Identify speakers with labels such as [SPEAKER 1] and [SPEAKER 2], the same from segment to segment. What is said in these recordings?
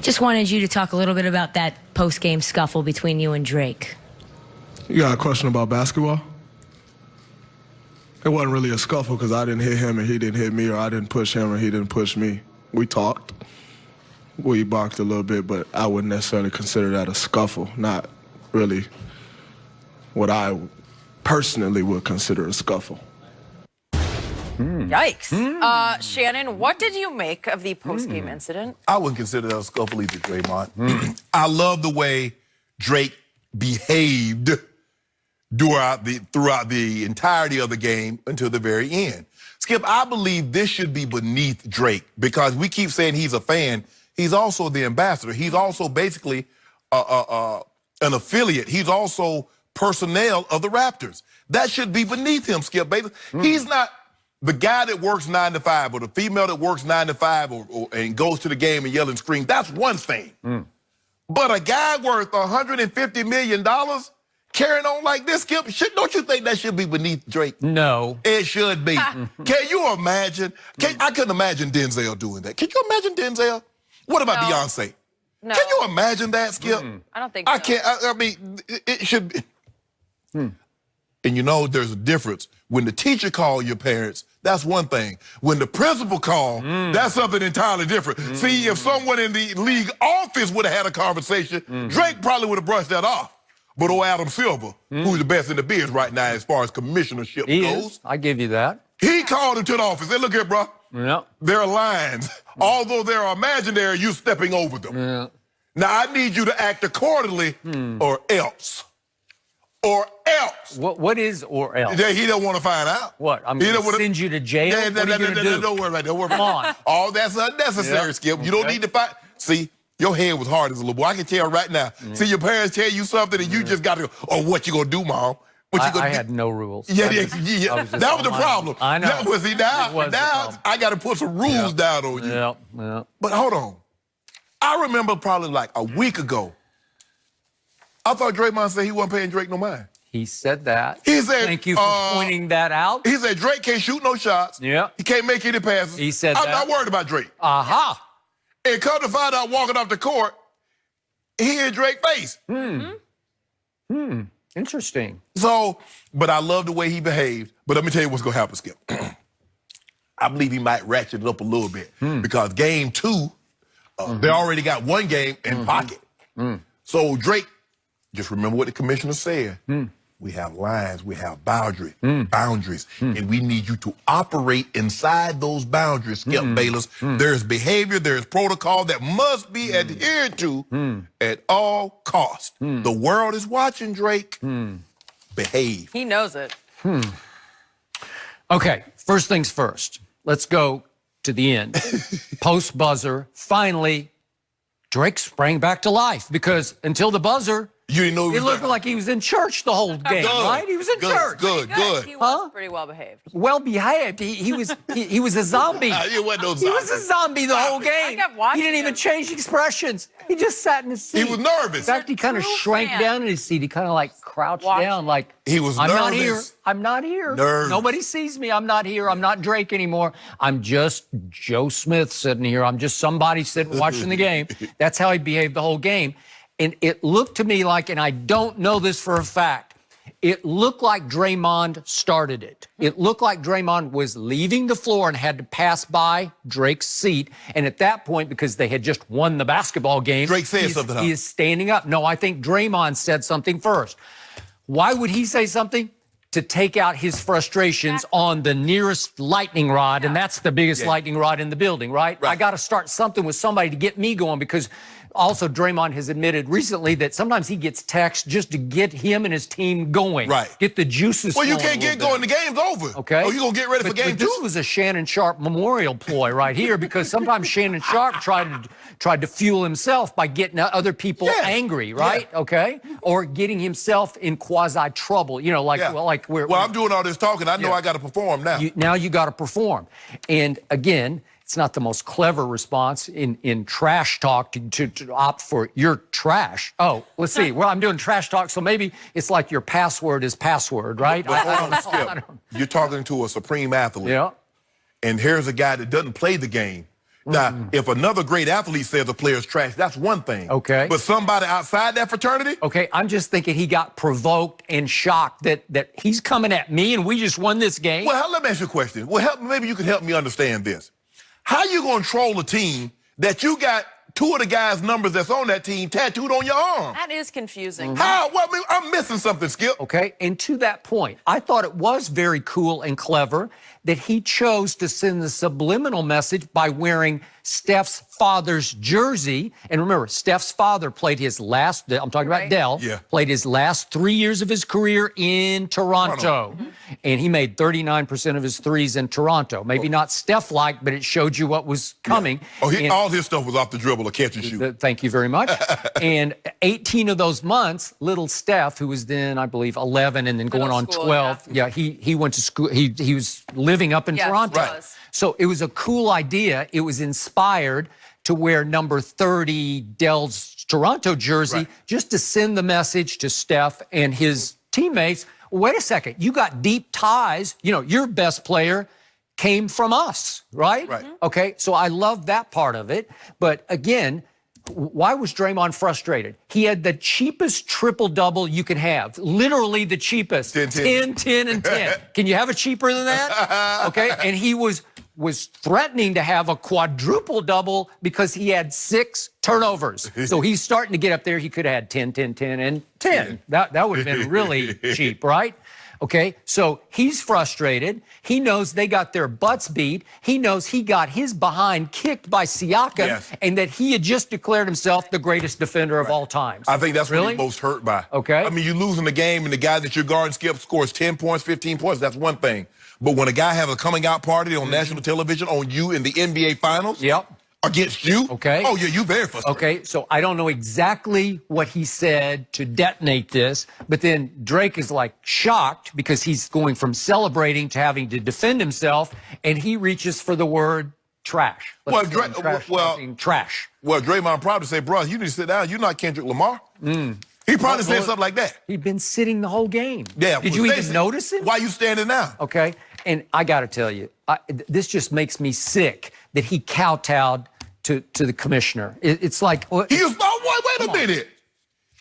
[SPEAKER 1] Just wanted you to talk a little bit about that post-game scuffle between you and Drake.
[SPEAKER 2] You got a question about basketball? It wasn't really a scuffle because I didn't hit him and he didn't hit me, or I didn't push him and he didn't push me. We talked. We boxed a little bit, but I wouldn't necessarily consider that a scuffle. Not really what I personally would consider a scuffle.
[SPEAKER 3] Yikes. Shannon, what did you make of the post-game incident?
[SPEAKER 4] I wouldn't consider that a scuffle either, Draymond. I love the way Drake behaved throughout the entirety of the game until the very end. Skip, I believe this should be beneath Drake because we keep saying he's a fan. He's also the ambassador. He's also basically an affiliate. He's also personnel of the Raptors. That should be beneath him, Skip, baby. He's not the guy that works 9 to 5 or the female that works 9 to 5 and goes to the game and yell and scream. That's one thing. But a guy worth $150 million carrying on like this, Skip, don't you think that should be beneath Drake?
[SPEAKER 5] No.
[SPEAKER 4] It should be. Can you imagine? I couldn't imagine Denzel doing that. Can you imagine Denzel? What about Beyonce?
[SPEAKER 3] No.
[SPEAKER 4] Can you imagine that, Skip?
[SPEAKER 3] I don't think so.
[SPEAKER 4] I can't. I mean, it should be. And you know, there's a difference. When the teacher call your parents, that's one thing. When the principal call, that's something entirely different. See, if someone in the league office would have had a conversation, Drake probably would have brushed that off. But Adam Silver, who's the best in the biz right now as far as commissionership goes.
[SPEAKER 5] I give you that.
[SPEAKER 4] He called him to the office. Said, look here, bro.
[SPEAKER 5] Yeah.
[SPEAKER 4] There are lines. Although they're imaginary, you stepping over them.
[SPEAKER 5] Yeah.
[SPEAKER 4] Now, I need you to act accordingly or else. Or else.
[SPEAKER 5] What is or else?
[SPEAKER 4] He don't want to find out.
[SPEAKER 5] What? I'm going to send you to jail? What are you going to do?
[SPEAKER 4] Don't worry about that. Don't worry
[SPEAKER 5] Come
[SPEAKER 4] about
[SPEAKER 5] on.
[SPEAKER 4] that. All that's unnecessary, Skip. You don't need to fight. See, your head was hard as a little boy. I can tell right now. See, your parents tell you something and you just got to go, oh, what you going to do, Mom? What you gonna
[SPEAKER 5] I
[SPEAKER 4] do?
[SPEAKER 5] had no rules.
[SPEAKER 4] Yeah. That was the problem.
[SPEAKER 5] I know.
[SPEAKER 4] Now I got to put some rules down on you.
[SPEAKER 5] Yeah.
[SPEAKER 4] But hold on. I remember probably like a week ago, I thought Draymond said he wasn't paying Drake no mind.
[SPEAKER 5] He said that.
[SPEAKER 4] He said,
[SPEAKER 5] thank you for pointing that out.
[SPEAKER 4] He said Drake can't shoot no shots.
[SPEAKER 5] Yeah.
[SPEAKER 4] He can't make any passes.
[SPEAKER 5] He said
[SPEAKER 4] I'm
[SPEAKER 5] that.
[SPEAKER 4] not worried about Drake.
[SPEAKER 5] Aha.
[SPEAKER 4] And come to find out, walking off the court, he in Drake's face.
[SPEAKER 5] Interesting.
[SPEAKER 4] So, but I love the way he behaved. But let me tell you what's going to happen, Skip. I believe he might ratchet it up a little bit because game 2, they already got one game in pocket. So Drake, just remember what the commissioner said. We have lines, we have boundaries, and we need you to operate inside those boundaries, Skip Bayless. There's behavior, there's protocol that must be adhered to at all costs. The world is watching, Drake. Behave.
[SPEAKER 3] He knows it.
[SPEAKER 5] Okay, first things first. Let's go to the end. Post buzzer, finally, Drake sprang back to life because until the buzzer,
[SPEAKER 4] you didn't know
[SPEAKER 5] it looked like he was in church the whole game, right? He was in church.
[SPEAKER 4] Good.
[SPEAKER 3] He was pretty well behaved.
[SPEAKER 5] Well behaved. He was a zombie.
[SPEAKER 4] He wasn't no zombie.
[SPEAKER 5] He was a zombie the whole game.
[SPEAKER 3] kept watching
[SPEAKER 5] He didn't even
[SPEAKER 3] him.
[SPEAKER 5] change expressions. He just sat in his seat.
[SPEAKER 4] He was nervous.
[SPEAKER 5] In fact, he kind of shrank down in his seat. He kind of like crouched down, like
[SPEAKER 4] he was
[SPEAKER 5] I'm
[SPEAKER 4] nervous.
[SPEAKER 5] not here. I'm not here.
[SPEAKER 4] Nervous.
[SPEAKER 5] Nobody sees me. I'm not here. I'm not Drake anymore. I'm just Joe Smith sitting here. I'm just somebody sitting watching the game. That's how he behaved the whole game. And it looked to me like, and I don't know this for a fact, it looked like Draymond started it. It looked like Draymond was leaving the floor and had to pass by Drake's seat. And at that point, because they had just won the basketball game,
[SPEAKER 4] Drake said something.
[SPEAKER 5] He is standing up. No, I think Draymond said something first. Why would he say something? To take out his frustrations on the nearest lightning rod, and that's the biggest lightning rod in the building, right? I got to start something with somebody to get me going because also Draymond has admitted recently that sometimes he gets text just to get him and his team going.
[SPEAKER 4] Right.
[SPEAKER 5] Get the juices
[SPEAKER 4] Well, you
[SPEAKER 5] flowing
[SPEAKER 4] can't
[SPEAKER 5] a
[SPEAKER 4] get
[SPEAKER 5] little
[SPEAKER 4] going.
[SPEAKER 5] bit.
[SPEAKER 4] The game's over.
[SPEAKER 5] Okay.
[SPEAKER 4] Oh, you going to get ready for game 2?
[SPEAKER 5] This was a Shannon Sharp memorial ploy right here because sometimes Shannon Sharp tried to fuel himself by getting other people angry, right? Okay. Or getting himself in quasi trouble, you know, like,
[SPEAKER 4] well, I'm doing all this talking. I know I got to perform now.
[SPEAKER 5] Now you got to perform. And again, it's not the most clever response in trash talk to opt for your trash. Oh, let's see. Well, I'm doing trash talk, so maybe it's like your password is password, right?
[SPEAKER 4] But hold on, Skip. You're talking to a supreme athlete.
[SPEAKER 5] Yeah.
[SPEAKER 4] And here's a guy that doesn't play the game. Now, if another great athlete says a player's trash, that's one thing.
[SPEAKER 5] Okay.
[SPEAKER 4] But somebody outside that fraternity?
[SPEAKER 5] Okay, I'm just thinking he got provoked and shocked that he's coming at me and we just won this game.
[SPEAKER 4] Well, let me ask you a question. Well, maybe you can help me understand this. How you going to troll a team that you got two of the guys' numbers that's on that team tattooed on your arm?
[SPEAKER 3] That is confusing.
[SPEAKER 4] How? Well, I mean, I'm missing something, Skip.
[SPEAKER 5] Okay, and to that point, I thought it was very cool and clever that he chose to send the subliminal message by wearing Steph's father's jersey. And remember, Steph's father played his last, I'm talking about Dell, played his last 3 years of his career in Toronto. And he made 39% of his threes in Toronto. Maybe not Steph-like, but it showed you what was coming.
[SPEAKER 4] Oh, all his stuff was off the dribble or catch and shoot.
[SPEAKER 5] Thank you very much. And 18 of those months, little Steph, who was then, I believe, 11 and then going on 12. Yeah, he went to school. He was living up in Toronto.
[SPEAKER 3] Right.
[SPEAKER 5] So it was a cool idea. It was inspired to wear number 30 Dell's Toronto jersey just to send the message to Steph and his teammates. Wait a second, you got deep ties. You know, your best player came from us, right?
[SPEAKER 4] Right.
[SPEAKER 5] Okay, so I love that part of it. But again, why was Draymond frustrated? He had the cheapest triple-double you could have. Literally the cheapest. 10, 10, and 10. Can you have a cheaper than that? Okay, and he was threatening to have a quadruple-double because he had 6 turnovers. So he's starting to get up there. He could have had 10, 10, 10, and 10. That would have been really cheap, right? Okay, so he's frustrated. He knows they got their butts beat. He knows he got his behind kicked by Siakam and that he had just declared himself the greatest defender of all time.
[SPEAKER 4] I think that's what he's most hurt by.
[SPEAKER 5] Okay.
[SPEAKER 4] I mean, you're losing the game and the guy that you're guarding, Skip, scores 10 points, 15 points. That's one thing. But when a guy has a coming out party on national television on you in the NBA Finals against you, oh, yeah, you very frustrated.
[SPEAKER 5] Okay, so I don't know exactly what he said to detonate this, but then Drake is like shocked because he's going from celebrating to having to defend himself, and he reaches for the word trash. Trash.
[SPEAKER 4] Well, Draymond probably say, bro, you need to sit down. You're not Kendrick Lamar. He probably said something like that.
[SPEAKER 5] He'd been sitting the whole game.
[SPEAKER 4] Yeah.
[SPEAKER 5] Did you even notice him?
[SPEAKER 4] Why are you standing now?
[SPEAKER 5] Okay. And I got to tell you, this just makes me sick that he kowtowed to the commissioner. It's like...
[SPEAKER 4] Wait a minute.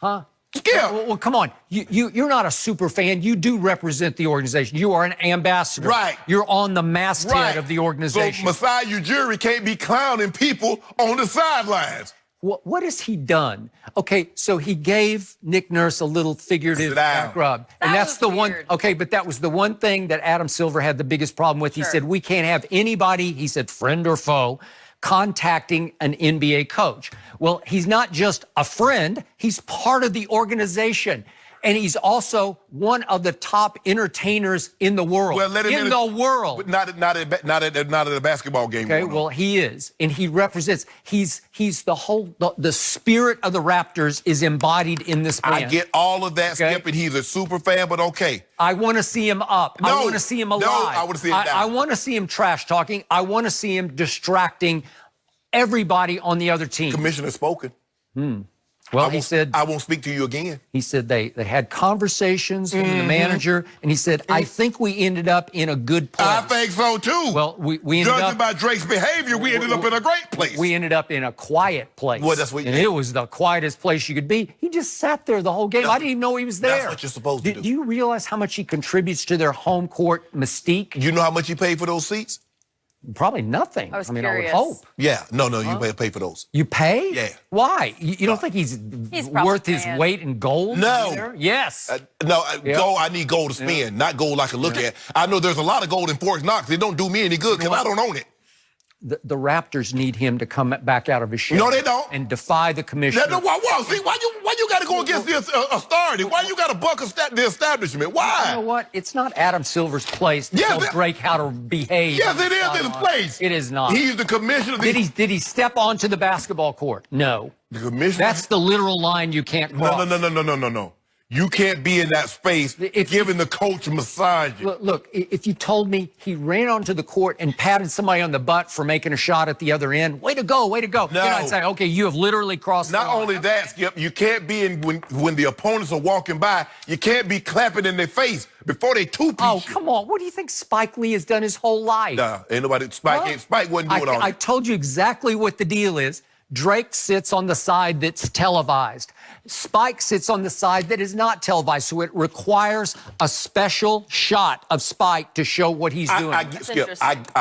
[SPEAKER 5] Huh?
[SPEAKER 4] Yeah.
[SPEAKER 5] Well, come on. You're not a super fan. You do represent the organization. You are an ambassador.
[SPEAKER 4] Right.
[SPEAKER 5] You're on the masthead of the organization.
[SPEAKER 4] So Masai Ujiri can't be clowning people on the sidelines.
[SPEAKER 5] What has he done? Okay, so he gave Nick Nurse a little figurative back rub. And that's the one, okay, but that was the one thing that Adam Silver had the biggest problem with. He said, we can't have anybody, he said, friend or foe, contacting an NBA coach. Well, he's not just a friend, he's part of the organization. And he's also one of the top entertainers in the world.
[SPEAKER 4] Well, let him
[SPEAKER 5] in the world.
[SPEAKER 4] But not at a basketball game.
[SPEAKER 5] Okay, well, he is. And he represents, he's the spirit of the Raptors is embodied in this man.
[SPEAKER 4] I get all of that, Skip, and he's a super fan, but okay.
[SPEAKER 5] I want to see him up. I want to see him alive.
[SPEAKER 4] No, I want to see him down.
[SPEAKER 5] I want to see him trash talking. I want to see him distracting everybody on the other team.
[SPEAKER 4] Commissioner spoken.
[SPEAKER 5] Well, he said,
[SPEAKER 4] I won't speak to you again.
[SPEAKER 5] He said they had conversations with the manager, and he said, I think we ended up in a good place.
[SPEAKER 4] I think so, too.
[SPEAKER 5] Well, we ended up...
[SPEAKER 4] Judging by Drake's behavior, we ended up in a great place.
[SPEAKER 5] We ended up in a quiet place.
[SPEAKER 4] Well, that's what
[SPEAKER 5] and it was the quietest place you could be. He just sat there the whole game. I didn't even know he was there.
[SPEAKER 4] That's what you're supposed to do.
[SPEAKER 5] Do you realize how much he contributes to their home court mystique?
[SPEAKER 4] You know how much he paid for those seats?
[SPEAKER 5] Probably nothing.
[SPEAKER 3] I would
[SPEAKER 5] curious. Hope.
[SPEAKER 4] Yeah, no, you pay for those.
[SPEAKER 5] You pay?
[SPEAKER 4] Yeah.
[SPEAKER 5] Why? You don't think he's worth his weight in gold?
[SPEAKER 4] No.
[SPEAKER 5] Yes.
[SPEAKER 4] Gold, I need gold to spend, not gold I can look at. I know there's a lot of gold in Fort Knox. It don't do me any good because I don't own it.
[SPEAKER 5] The Raptors need him to come back out of his shell.
[SPEAKER 4] No, they don't.
[SPEAKER 5] And defy the commissioner.
[SPEAKER 4] See, why you got to go against the authority? Why you got to buck the establishment? Why?
[SPEAKER 5] You know what? It's not Adam Silver's place to tell Drake how to behave.
[SPEAKER 4] Yes, it is his place.
[SPEAKER 5] It is not.
[SPEAKER 4] He's the commissioner.
[SPEAKER 5] Did he step onto the basketball court? No.
[SPEAKER 4] The commissioner?
[SPEAKER 5] That's the literal line you can't cross.
[SPEAKER 4] No. You can't be in that space giving the coach massage.
[SPEAKER 5] Look, if you told me he ran onto the court and patted somebody on the butt for making a shot at the other end, way to go, way to go.
[SPEAKER 4] No.
[SPEAKER 5] Then I'd say, okay, you have literally crossed
[SPEAKER 4] Not
[SPEAKER 5] the line.
[SPEAKER 4] only that, Skip, you can't be in when the opponents are walking by, you can't be clapping in their face before they two-piece
[SPEAKER 5] Oh,
[SPEAKER 4] you.
[SPEAKER 5] come on. What do you think Spike Lee has done his whole life?
[SPEAKER 4] Nah, ain't nobody, Spike wasn't doing all
[SPEAKER 5] I
[SPEAKER 4] that.
[SPEAKER 5] told you exactly what the deal is. Drake sits on the side that's televised. Spike sits on the side that is not televised, so it requires a special shot of Spike to show what he's doing.
[SPEAKER 4] I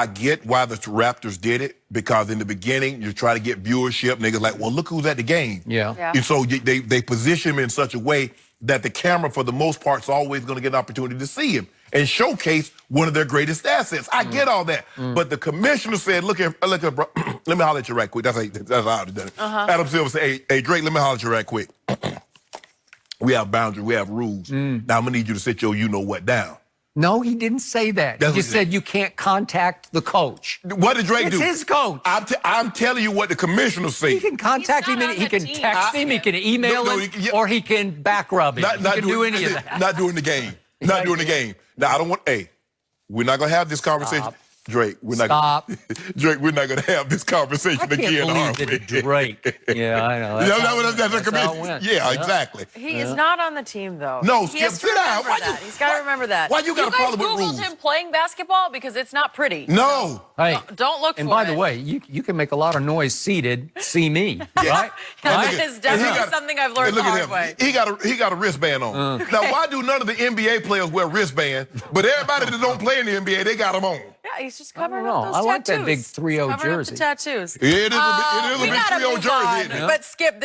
[SPEAKER 4] get why the Raptors did it, because in the beginning, you try to get viewership. Niggas like, well, look who's at the game.
[SPEAKER 5] Yeah.
[SPEAKER 4] And so they position him in such a way that the camera, for the most part, is always going to get an opportunity to see him and showcase one of their greatest assets. I get all that. But the commissioner said, look at bro, let me holler at you right quick. That's how I've done it. Adam Silver said, hey, Drake, let me holler at you right quick. We have boundaries, we have rules. Now I'm going to need you to sit your you-know-what down.
[SPEAKER 5] No, he didn't say that.
[SPEAKER 4] That's
[SPEAKER 5] He
[SPEAKER 4] what
[SPEAKER 5] just
[SPEAKER 4] he
[SPEAKER 5] said you can't contact the coach.
[SPEAKER 4] What did Drake do?
[SPEAKER 5] It's his coach.
[SPEAKER 4] I'm telling you what the commissioner said.
[SPEAKER 5] He can contact him,
[SPEAKER 3] not
[SPEAKER 5] and he
[SPEAKER 3] on
[SPEAKER 5] can
[SPEAKER 3] the team.
[SPEAKER 5] text him, he can email him, or he can back rub him. He can do any of that.
[SPEAKER 4] Not doing the game. Not doing the game. Now, I don't want, we're not going to have this conversation.
[SPEAKER 5] Stop.
[SPEAKER 4] Drake, we're not
[SPEAKER 5] Stop.
[SPEAKER 4] Drake, we're not going to have this conversation
[SPEAKER 5] I can't
[SPEAKER 4] again, are
[SPEAKER 5] believe
[SPEAKER 4] we?
[SPEAKER 5] that Drake. Yeah, I know.
[SPEAKER 4] That's how it went. Yeah, exactly.
[SPEAKER 3] He is not on the team, though.
[SPEAKER 4] No,
[SPEAKER 3] he has
[SPEAKER 4] Skip,
[SPEAKER 3] to
[SPEAKER 4] sit down.
[SPEAKER 3] remember that. He's got to remember that.
[SPEAKER 4] Why you got a problem with
[SPEAKER 3] You guys
[SPEAKER 4] rules?
[SPEAKER 3] Googled him playing basketball because it's not pretty.
[SPEAKER 4] No.
[SPEAKER 5] Hey,
[SPEAKER 3] Don't look for it.
[SPEAKER 5] and by the way, you can make a lot of noise seated. See me, right?
[SPEAKER 3] That
[SPEAKER 5] Right?
[SPEAKER 3] is definitely something I've learned the
[SPEAKER 4] Look at
[SPEAKER 3] hard
[SPEAKER 4] him.
[SPEAKER 3] way.
[SPEAKER 4] He got a wristband on. Now, why do none of the NBA players wear wristbands, but everybody that don't play in the NBA, they got them on?
[SPEAKER 3] Yeah, he's just
[SPEAKER 5] I
[SPEAKER 3] covering
[SPEAKER 5] don't
[SPEAKER 3] up
[SPEAKER 5] know.
[SPEAKER 3] those
[SPEAKER 5] I like that
[SPEAKER 3] tattoos.
[SPEAKER 5] big 3-0
[SPEAKER 3] Covering up
[SPEAKER 5] jersey.
[SPEAKER 3] the tattoos.
[SPEAKER 4] It is a
[SPEAKER 3] We
[SPEAKER 4] big
[SPEAKER 3] gotta
[SPEAKER 4] 3-0
[SPEAKER 3] move
[SPEAKER 4] jersey,
[SPEAKER 3] on,
[SPEAKER 4] isn't it?
[SPEAKER 3] but Skip,